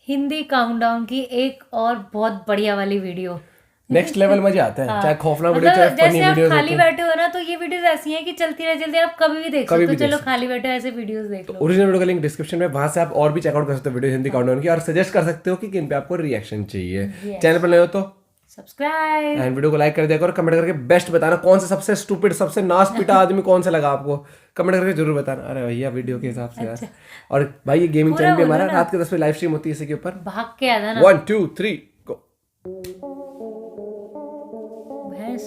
Hindi countdown की एक और बहुत बढ़िया वाली वीडियो। नेक्स्ट लेवल मजे आते हैं। हाँ, चाहे खौफनाक वीडियो मतलब चाहे फनी जैसे आप वीडियोस खाली होते हैं। बैठे हो ना, तो ये वीडियोस ऐसी हैं कि चलती रह जल्दी, आप कभी भी देख कभी सकते भी हो। देख चलो खाली बैठे हो, ऐसे वीडियोस देख लो। ओरिजिनल वीडियो का लिंक डिस्क्रिप्शन में, वहां से आप और भी चेकआउट कर सकते हो वीडियो हिंदी काउंटडाउन की, और सजेस्ट कर सकते हो कि किन पे आपको रिएक्शन चाहिए। चैनल पर नए हो तो सब्सक्राइब एंड वीडियो को लाइक कर दिया करो। कमेंट करके बेस्ट बताना कौन सा सबसे स्टूपिड, सबसे नास पिटा आदमी कौन सा लगा आपको, कमेंट करके जरूर बताना। अरे भैया वीडियो के हिसाब से यार। और भाई ये गेमिंग चैनल भी बोलो हमारा ना। रात के 10 बजे लाइव स्ट्रीम होती है इसी के ऊपर। भाग के आना ना। 1 2 3 गो। भैंस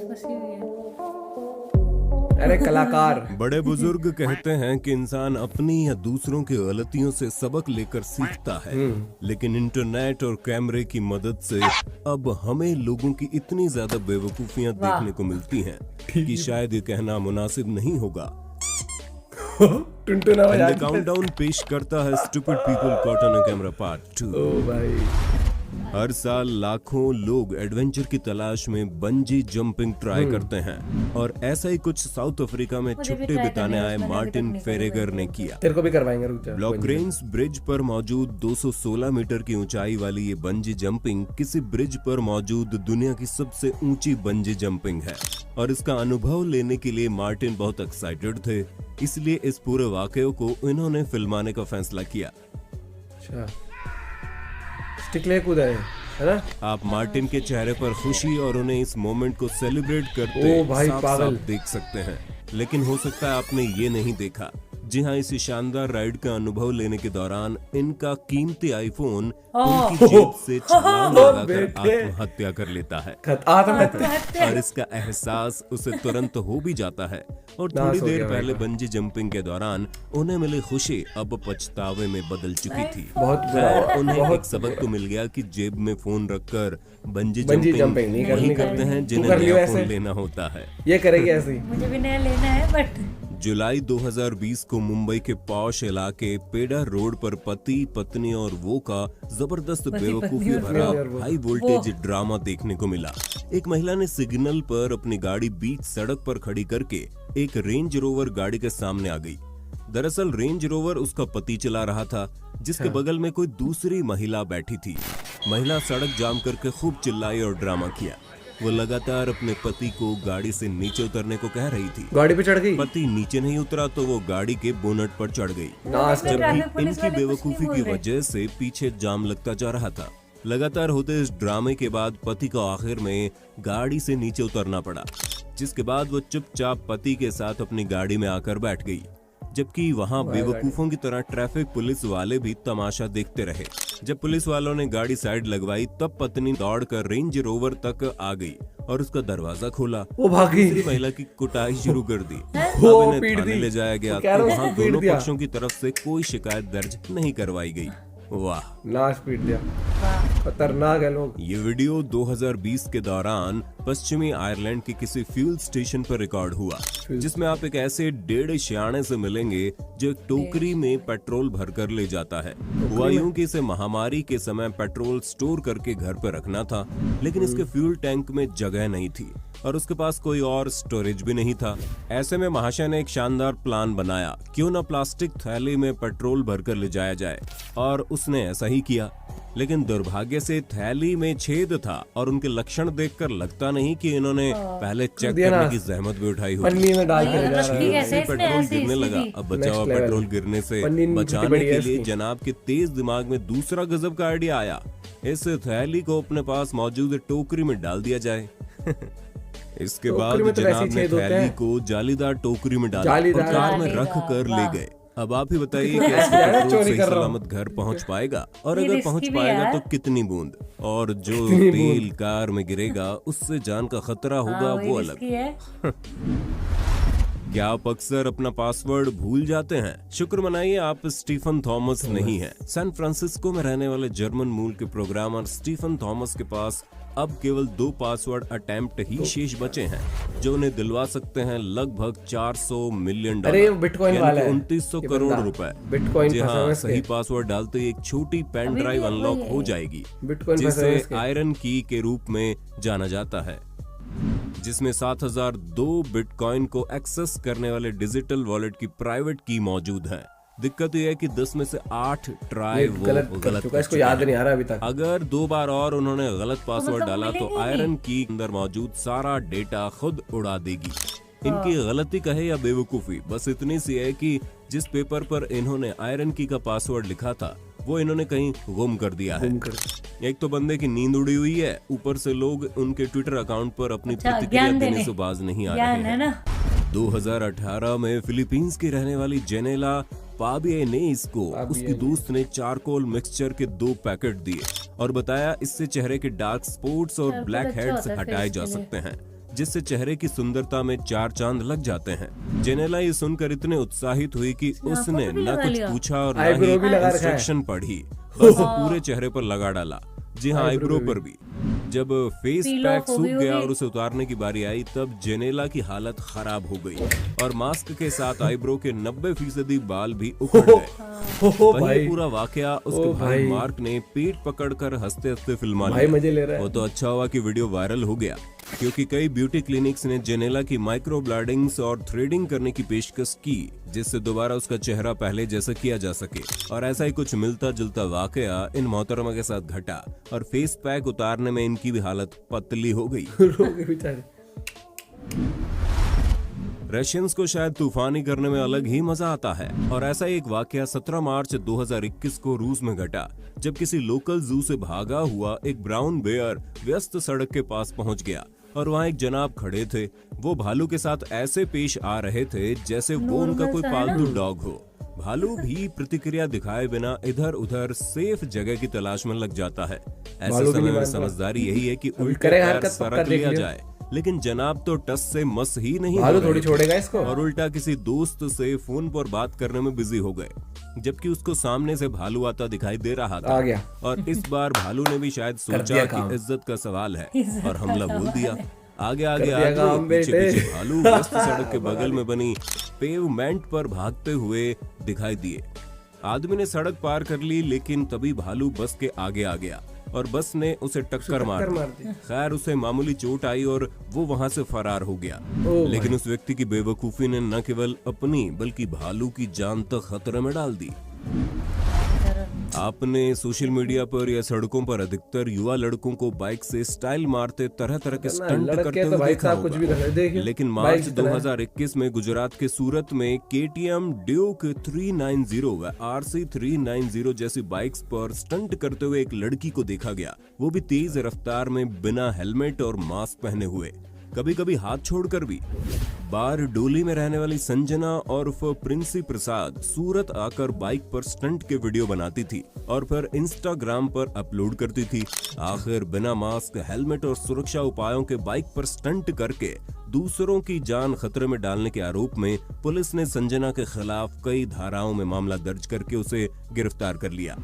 फंसी हुई है। अरे कलाकार। बड़े बुजुर्ग कहते हैं कि इंसान अपनी या दूसरों की गलतियों से सबक लेकर सीखता है, लेकिन इंटरनेट और कैमरे की मदद से अब हमें लोगों की इतनी ज्यादा बेवकूफियां देखने को मिलती हैं कि शायद ये कहना मुनासिब नहीं होगा। टुनटुना बजा के। काउंटडाउन पेश करता है stupid people caught on camera part 2। ओ भाई, हर साल लाखों लोग एडवेंचर की तलाश में बंजी जंपिंग ट्राई करते हैं, और ऐसा ही कुछ साउथ अफ्रीका में छुट्टी बिताने आए मार्टिन फेरेगर ने किया। तेरे को भी करवाएंगे, रुक जा। ब्लॉकग्रेन्स ब्रिज पर मौजूद 216 मीटर की ऊंचाई वाली ये बंजी जंपिंग किसी ब्रिज पर मौजूद दुनिया की सबसे ऊंची बंजी जंपिंग है, और इसका अनुभव लेने के लिए मार्टिन बहुत एक्साइटेड थे। इसलिए इस पूरे वाकये को इन्होंने फिल्माने का फैसला किया। अच्छा, स्टिक ले कूदा है ना। आप मार्टिन के चेहरे पर खुशी और उन्हें इस मोमेंट को सेलिब्रेट करते ओ भाई, साफ पागल। साफ देख सकते हैं, लेकिन हो सकता है आपने ये नहीं देखा। जी हाँ, इस शानदार राइड का अनुभव लेने के दौरान इनका कीमती आईफोन उनकी जेब से छलांग लगाकर आत्महत्या कर लेता है, आत्महत्या। और इसका एहसास उसे तुरंत हो भी जाता है। और थोड़ी देर पहले बंजी जंपिंग के दौरान उन्हें मिली खुशी अब पछतावे में बदल चुकी थी। बहुत बुरा। उन्हें एक सबक तो मिल गया कि जेब में फोन रखकर बंजी जंपिंग जंपिंग नहीं करते हैं जिन्हें कर लियो नया ऐसे। फोन लेना होता है। ये करेगी ऐसे ही। मुझे भी नया लेना है, बट जुलाई 2020 को मुंबई के पॉश इलाके पेडा रोड पर पति पत्नी और वो का जबरदस्त बेवकूफी भरा हाई वोल्टेज ड्रामा देखने को मिला। एक महिला ने सिग्नल पर अपनी गाड़ी बीच सड़क पर खड़ी करके एक रेंज रोवर गाड़ी के सामने आ गई। दरअसल रेंज रोवर उसका पति चला रहा था, जिसके बगल में कोई दूसरी महिला बैठी थी। महिला सड़क जाम करके खूब चिल्लाई और ड्रामा किया। वो लगातार अपने पति को गाड़ी से नीचे उतरने को कह रही थी। गाड़ी पे चढ़ गई। पति नीचे नहीं उतरा तो वो गाड़ी के बोनट पर चढ़ गई। ट्रैफिक पुलिस इनकी वाले कुछ बेवकूफी नहीं की बोल रहे। वजह से पीछे जाम लगता जा रहा था। लगातार होते इस ड्रामे के बाद पति को आखिर में गाड़ी से नीचे उतरना पड़ा, जिसके बाद वो चुपचाप पति के साथ अपनी गाड़ी में आकर बैठ गई, जबकि वहां बेवकूफों की तरह ट्रैफिक पुलिस वाले भी तमाशा देखते रहे। जब पुलिस वालों ने गाड़ी साइड लगवाई तब पत्नी दौड़कर रेंज रोवर तक आ गई और उसका दरवाजा खोला। वो भागी। दूसरी महिला की कुटाई शुरू कर दी। वो अब इन्हें पीट थाने दी। ले जाया गया, वो कह रहा तो है वहां उसको पीट दोनों दिया। पक्षों की तरफ से कोई शिकायत दर्ज नहीं करवाई गई। वाह, लाश पीट दिया। खतरनाक है लोग। ये वीडियो 2020 के दौरान पश्चिमी आयरलैंड के किसी फ्यूल स्टेशन पर रिकॉर्ड हुआ, जिसमें आप एक ऐसे डेढ़ सियाने से मिलेंगे जो एक टोकरी में पेट्रोल भरकर ले जाता है। हुआ यूं कि इसे महामारी के समय पेट्रोल स्टोर करके घर पर रखना था, लेकिन इसके फ्यूल टैंक में जगह नहीं थी और उसके पास कोई और स्टोरेज भी नहीं था। ऐसे में महाशय ने एक शानदार प्लान बनाया, क्यों ना प्लास्टिक थैली में पेट्रोल भरकर ले जाया जाए, और उसने ऐसा ही किया। लेकिन दुर्भाग्य से थैली में छेद था और उनके लक्षण देखकर लगता नहीं कि इन्होंने पहले चेक करने की जहमत भी उठाई होगी। पन्नी में डाल के ले जा रहा है। कैसे इसने पेट्रोल ऐसे गिरने लगा। अब बचा हुआ Next level। पेट्रोल गिरने से पन्नी नीचे बचाने बड़ी है के लिए इसकी। जनाब के तेज दिमाग में दूसरा गजब का आइडिया आया, इस थैली को अपने पास मौजूद टोकरी में डाल दिया जाए। इसके बाद टोकरी में तो वैसे जनाब ही ने छेद होते थैली हैं। को जालीदार टोकरी में डाला और जालीदार। कार में रख कर ले गए। अब आप ही बताइए कि ऐसे पेट्रोल चोरी सही कर रहा हूं। सलामत घर पहुंच पाएगा, और ये अगर risky पहुंच भी पाएगा यार। तो कितनी बूंद, और जो कितनी तेल कार में गिरेगा उससे जान का खतरा होगा वो अलग। रिस्की है। क्या आप अक्सर अपना पासवर्ड भूल जाते हैं? शुक्र मनाइए आप स्टीफन थॉमस नहीं हैं। सैन फ्रांसिस्को में रहने वाले जर्मन मूल के प्रोग्रामर स्टीफन थॉमस के पास अब केवल 2 पासवर्ड अटेम्प्ट ही शेष बचे हैं, जो उन्हें दिलवा सकते हैं लगभग $400 मिलियन। अरे वो बिटकॉइन वाला है। 2900 ये करोड़ बंदा। रुपए। बिटकॉइन जी फंसा हुआ हाँ, है इसके। सही पासवर्ड डालते ही एक छोटी पेन अभी ड्राइव भी अनलॉक वही हो है। जाएगी, बिटकॉइन फंसा हुआ है जिसे इसके। आयरन की के रूप में जाना जाता है, जिसमें 7002 बिटकॉइन को एक्सेस करने वाले डिजिटल वॉलेट की प्राइवेट की मौजूद है। दिक्कत यह है कि 10 में से 8 ट्राई वो गलत कर गलत चुका, कर इसको चुके याद हैं। नहीं आ रहा अभी तक। अगर 2 बार और उन्होंने गलत पासवर्ड मतलब डाला तो मिलेगी आयरन की अंदर मौजूद सारा डेटा खुद उड़ा देगी। इनकी गलती कहे या बेवकूफी बस इतनी सी है कि जिस पेपर पर इन्होंने आयरन की का पासवर्ड लिखा था वो इन्होंने कहीं गुम कर दिया है। एक तो बंदे की नींद उड़ी हुई है, ऊपर से लोग उनके ट्विटर अकाउंट पर अपनी प्रतिक्रिया ज्ञान देने देने। से बाज नहीं आ ज्ञान रहे है हैं। ना। 2018 में फिलीपींस की रहने वाली जेनेला पाबिएनेस को उसकी दोस्त ने चारकोल मिक्सचर के 2 पैकेट दिए और बताया इससे चेहरे के डार्क स्पॉट्स और चारकोल ब्लैक अच्छा हेड्स होता है हटाए फेस जा के लिए। सकते हैं, जिससे चेहरे की सुंदरता में 4 चांद लग जाते हैं। जेनेला ये सुनकर इतने उत्साहित हुई कि उसने को भी न लगा कुछ लिया। पूछा और न आईब्रो ही भी लगा रखा है। इंस्ट्रक्शन पढ़ी, बस पूरे चेहरे पर लगा डाला। जी हाँ, आईब्रो पर भी। जब फेस Peel पैक off हो सूख गई गया होगी। और उसे उतारने की बारी आई तब जेनेला की हालत खराब हो गई और मास्क के साथ आईब्रो के 90% बाल भी उखड़ गए। ओ वही भाई, पूरा वाकया उसके ओ भाई भाई। मार्क ने पेट पकड़कर हंसते हंसते फिल्मा भाई लिया। मजे ले रहा है। वो तो अच्छा हुआ कि वीडियो वायरल हो गया, क्योंकि कई ब्यूटी क्लिनिक्स ने जेनेला की माइक्रो ब्लडिंग्स और थ्रेडिंग करने की पेशकश की, जिससे दोबारा उसका चेहरा पहले जैसा किया जा सके। और ऐसा ही कुछ मिलता जुलता वाकया इन मोहतरमा के साथ घटा और फेस पैक उतारने में इनकी भी हालत पतली हो गई। रो गए बेचारे। रशियंस को शायद तूफानी करने में अलग ही मजा आता है। और ऐसा ही एक वाकया 17 मार्च 2021 को रूस में घटा, जब किसी लोकल जू से भागा हुआ एक ब्राउन बेयर व्यस्त सड़क के पास पहुंच गया और वहां एक जनाब खड़े थे। वो भालू के साथ ऐसे पेश आ रहे थे जैसे वो उनका कोई पालतू डॉग हो। भालू भी प्रतिक्रिया दिखाए बिना इधर उधर सेफ जगह की तलाश में लग जाता है। ऐसे भालू भी समय नहीं में मानता। समझदारी यही है कि अभी उल्टे करेगा पैर हरकत, पक्का सरक देख लिया लियो। जाए, लेकिन जनाब तो टस से मस ही नहीं भालू हो रहे थोड़ी थे छोड़ेगा इसको। और उल्टा किसी दोस्त से फोन पर बात करने में बिजी हो गए, जबकि उसको सामने से भालू आता दिखाई दे रहा था। आ गया। और इस बार भालू ने भी शायद दिया सोचा काम। कि इज्जत का सवाल है और हमला बोल दिया। आगे कर आगे दिया आगे काम पीछे बेटे। पीछे भालू व्यस्त सड़क के बगल में बनी पेवमेंट पर भागते हुए दिखाई दिए। आदमी ने सड़क पार कर ली, लेकिन तभी भालू बस के आगे आ गया और बस ने उसे टक्कर मार दी। खैर उसे मामूली चोट आई और वो वहां से फरार हो गया। लेकिन उस व्यक्ति की बेवकूफी ने न केवल अपनी बल्कि भालू की जान तक खतरे में डाल दी। आपने सोशल मीडिया पर या सड़कों पर अधिकतर युवा लड़कों को बाइक से स्टाइल मारते तरह तरह के स्टंट लड़के करते तो हुए भाई देखा साहब कुछ भी कर सकते हैं, देखिए। लेकिन बाइक मार्च जितना है। 2021 में गुजरात के सूरत में KTM ड्यूक 390 व RC 390 जैसी बाइक्स पर स्टंट करते हुए एक लड़की को देखा गया, वो भी तेज रफ्तार में बिना हेलमेट और मास्क पहने हुए, कभी कभी हाथ छोड़कर भी। बार डोली में रहने वाली संजना और प्रिंसी प्रसाद सूरत आकर बाइक पर स्टंट के वीडियो बनाती थी और फिर इंस्टाग्राम पर अपलोड करती थी। आखिर बिना मास्क, हेलमेट और सुरक्षा उपायों के बाइक पर स्टंट करके दूसरों की जान खतरे में डालने के आरोप में पुलिस ने संजना के खिलाफ कई धाराओं में मामला दर्ज करके उसे गिरफ्तार कर लिया।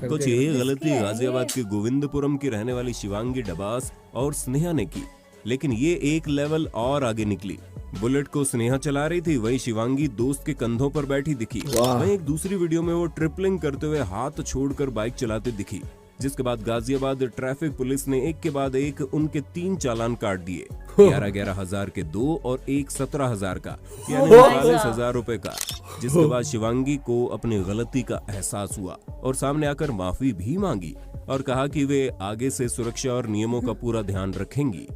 कुछ यही गलती गाजियाबाद के गोविंदपुरम की रहने वाली शिवांगी डबास और स्नेहा ने की, लेकिन ये एक लेवल और आगे निकली। बुलेट को स्नेहा चला रही थी, वही शिवांगी दोस्त के कंधों पर बैठी दिखी। वहीं एक दूसरी वीडियो में वो ट्रिपलिंग करते हुए हाथ छोड़कर बाइक चलाते दिखी, जिसके बाद गाजियाबाद ट्रैफिक पुलिस ने एक के बाद एक उनके 3 चालान काट दिए। 11,000 के 2 और एक 17,000 का, यानी 39,000 रुपए का। जिसके बाद शिवांगी को अपनी गलती का एहसास हुआ और सामने आकर माफी भी मांगी और कहा कि वे आगे से सुरक्षा और नियमों का पूरा ध्यान रखेंगी।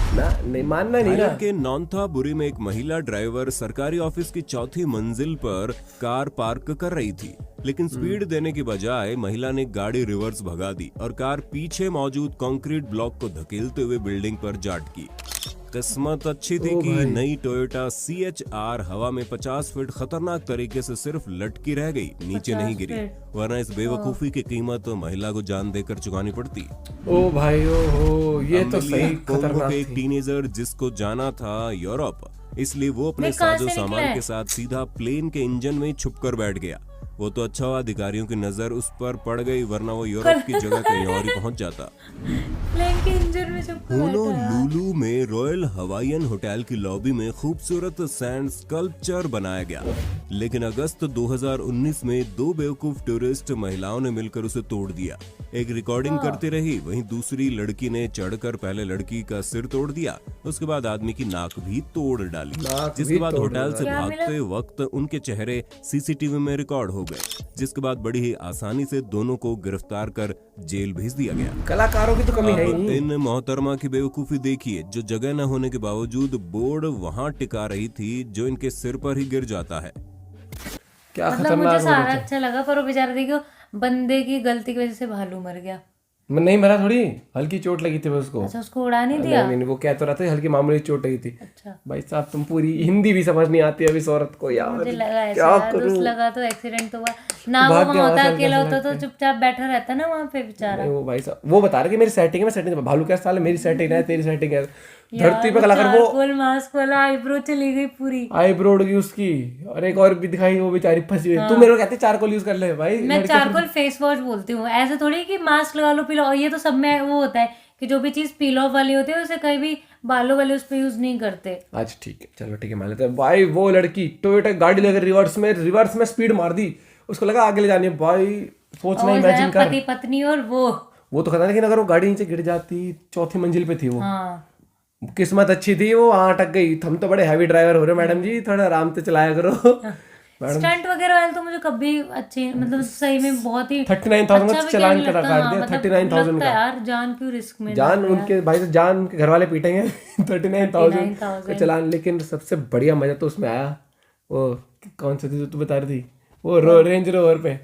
नहीं मानना नहीं ना। थाईलैंड के नॉन्थाबुरी में एक महिला ड्राइवर सरकारी ऑफिस की 4थी मंजिल पर कार पार्क कर रही थी, लेकिन स्पीड देने की बजाय महिला ने गाड़ी रिवर्स भगा दी और कार पीछे मौजूद कंक्रीट ब्लॉक को धकेलते हुए बिल्डिंग पर जा अटकी। किस्मत अच्छी थी कि नई टोयोटा CHR हवा में 50 फीट खतरनाक तरीके से सिर्फ लटकी रह गई, नीचे नहीं गिरी, वरना इस बेवकूफी की कीमत महिला को जान देकर चुकानी पड़ती। ओ भाई ओ, ये तो सही कोंगो खतरनाक के एक थी। टीनेजर जिसको जाना था यूरोप, इसलिए वो अपने साजो सामान के साथ सीधा प्लेन के इंजन में छुपकर बैठ गया। वो तो अच्छा हुआ अधिकारियों की नजर उस पर पड़ गई, वरना वो यूरोप की जगह कहीं और ही पहुंच जाता। प्लेन के इंजन में छुप कर होनोलुलु में रॉयल हवाईयन होटल की लॉबी में खूबसूरत सैंड स्कल्पचर बनाया गया, लेकिन अगस्त 2019 में 2 बेवकूफ टूरिस्ट महिलाओं ने मिलकर उसे तोड़ दिया। एक रिकॉर्डिंग करती रही, वहीं दूसरी लड़की ने चढ़कर पहले लड़की का सिर तोड़ दिया, उसके बाद आदमी की नाक भी तोड़ डाली, जिसके बाद होटल से भागते वक्त उनके चेहरे सीसीटीवी में रिकॉर्ड हो गए, जिसके बाद बड़ी ही आसानी से दोनों को गिरफ्तार कर जेल भेज दिया गया। कलाकारों की तो कमी है ही अब नहीं। इन मोहतरमा की बेवकूफी देखिए, जो जगह न होने के बावजूद बोर्ड वहां टिका रही थी जो इनके सिर पर ही गिर जाता है। क्या मतलब खतरनाक मुझे सारा होना अच्छा लगा, पर वो बेचारा देखो बंदे की गलती की वजह से भालू मर गया। नहीं मरा, थोड़ी हल्की चोट लगी थी बस उसको। अच्छा, उसको उड़ा नहीं दिया। नहीं, वो कह तो रहा था हल्की मामूली चोट लगी थी। अच्छा, भाई साहब तुम पूरी हिंदी भी समझ नहीं आती अभी इस औरत को यार। मुझे लगा ऐसा क्या यार, करूं? दोस्त लगा तो एक्सीडेंट तो हुआ ना, वो भाग गया वहां होता वहां से, अकेला हल्का होता तो चुपचाप बैठा रहता ना वहां पे बेचारा। नहीं, वो भाई साहब वो बता रहे कि मेरी सेटिंग है, मैं सेटिंग भालू क्या साल मेरी सेटिंग है तेरी सेटिंग है। धरती पे कलाकार वो चारकोल मास्क वाला आईब्रो चली गई पूरी। आईब्रो उड़ गई उसकी, और एक और भी दिखाई वो बेचारी फंसी हुई। तू मेरे को कहती चारकोल यूज कर ले भाई। मैं चारकोल फेस वॉश बोलती हूँ, ऐसे थोड़ी कि मास्क लगा लो पीलो। और ये तो सब में वो होता है कि जो भी चीज पील ऑफ वाली होती है उसे कहीं भी बालों वाले उस पर यूज नहीं करते। आज ठीक है, चलो ठीक है मान लेते हैं भाई। वो लड़की टोयोटा गाड़ी लेकर रिवर्स में स्पीड मार दी, उसको लगा आगे ले जानी है भाई। सोचना इमेजिन कर, पति पत्नी और वो तो खतरा, लेकिन अगर वो गाड़ी नीचे गिर जाती, चौथी मंजिल पे थी वो। हाँ, किस्मत अच्छी थी, वो वहां अटक गई। हम तो बड़े हैवी ड्राइवर हो रहे हो मैडम जी, थोड़ा आराम से चलाया करो। स्टंट वगैरह वाले तो मुझे कभी अच्छे, मतलब सही में बहुत ही 39,000 अच्छा का भी चलान नहीं करा लगता। काट हाँ, दिया। मतलब 39,000 लगता है का यार, जान क्यों रिस्क में जान डाल रहे उनके भाई से जान उनके घर वाले पीटेंगे। 39,000 का चलान। लेकिन सबसे बढ़िया मजा तो उसमें आया, वो कौन सी थी जो तू बता रही थी, वो रेंज रोवर पे।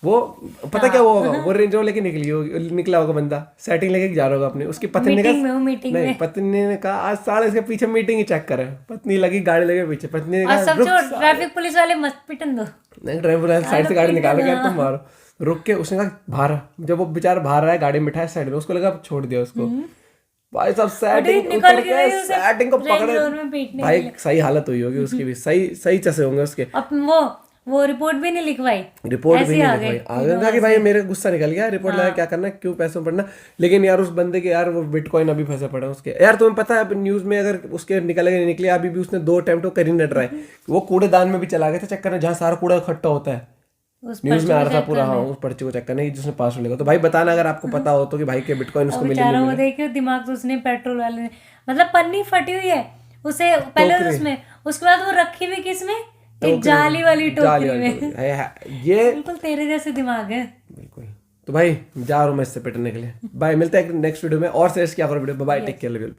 वो पता क्या हुआ होगा, वो रेंज रोवर लेके निकला होगा बंदा, सेटिंग लेके जा रहा होगा अपनी। उसकी पत्नी ने मीटिंग नहीं, पत्नी ने कहा आज साले इसके पीछे मीटिंग ही चेक करे। पत्नी लगी गाड़ी लेके पीछे, पत्नी ने और कहा सब छोड़, ट्रैफिक पुलिस वाले मत पिटन दो। नहीं, ड्राइवर साइड से गाड़ी निकाल के तुम मारो। रुक के उसने कहा बाहर, जब वो बेचारा बाहर रहा है गाड़ी में बिठाया साइड में, उसको लगा छोड़ दिया उसको। भाई साहब सेटिंग उतर के सेटिंग को पकड़े भाई, सही हालत हुई होगी उसकी भी, सही चसे होंगे उसके। अब वो रिपोर्ट भी नहीं लिखवाई, रिपोर्ट भी नहीं लिखवाई। आगे कि भाई मेरे गुस्सा निकल गया, रिपोर्ट लगा क्या करना, क्यों पैसों पड़ना। लेकिन यार उस बंदे के यार वो बिटकॉइन अभी फंसे पड़े उसके। यार तुम्हें पता है अब न्यूज में अगर उसके निकले नहीं निकले, अभी भी उसने 2 अटेम्प्ट तो कर ही न ट्राई। वो कूड़ेदान में भी चला गया था चक्कर में, जहाँ सारा कूड़ा इकट्ठा होता है। न्यूज में आ रहा था पूरा। हाँ, उस पर्ची को चक्कर नहीं जिसने पास मिलेगा। तो भाई बताना अगर आपको पता हो तो कि भाई के बिटकॉइन उसको मिले नहीं मिले। देखियो दिमाग तो उसने पेट्रोल वाले ने, मतलब पन्नी फटी हुई है उसे पहले उसमें, उसके बाद वो रखी हुई किसमें, एक जाली वाली टोकरी में। ये बिल्कुल तेरे जैसे दिमाग है। बिल्कुल। तो भाई जा रहा हूँ मैं इससे पिटने के लिए। बाय, मिलते हैं नेक्स्ट वीडियो में और से क्या करो video. Bye, take care, love you, bye.